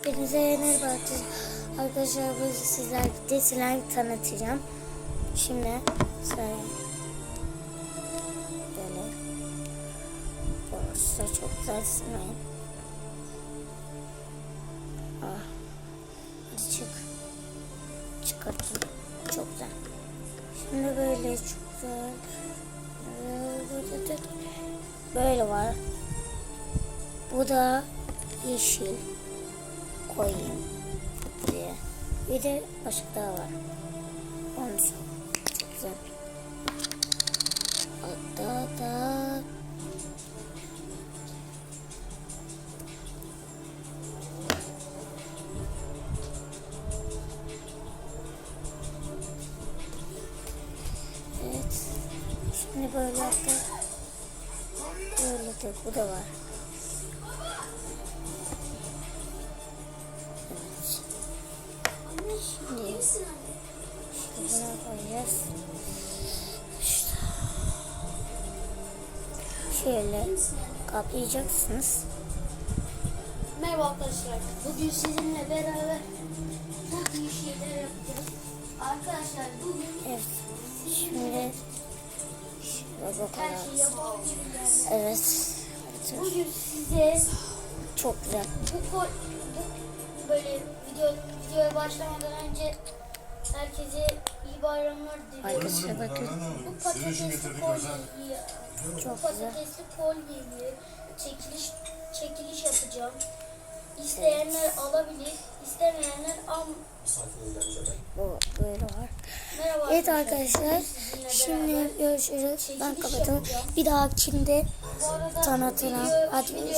Hepinize merhaba arkadaşlar. Bugün sizlerle de slime tanıtacağım. Şimdi slime böyle. Burası da çok güzel slime. Hadi çıkartın. Çok güzel. Şimdi böyle çok güzel. Böyle var. Bu da yeşil. Koyayım diye. Bir de başka daha var. Onu çok güzel. Hatta da evet. Şimdi böyle hatta böyle de bu da var. Şimdi buna koyacağız. İşte. Şöyle kaplayacaksınız. Merhaba arkadaşlar. Bugün sizinle beraber çok iyi şeyler yapacağız. Arkadaşlar bugün Evet. Şimdi şöyle her şeyi yapabiliriz. Evet. Bugün size Çok güzel. bu böyle videoya başlamadan önce herkese iyi bayramlar diliyorum. Arkadaşlar bakın. Bu patatesli kolyeyi, Çok patatesli kolyeyi çekiliş yapacağım. İsteyenler alabilir, istemeyenler Bu böyle var. Merhaba Evet arkadaşlar. sizinle Şimdi beraber görüşürüz. Ben çekiliş kapatıyorum. yapacağım. Bir dahakinde Bu arada tanıtırım. Hadi.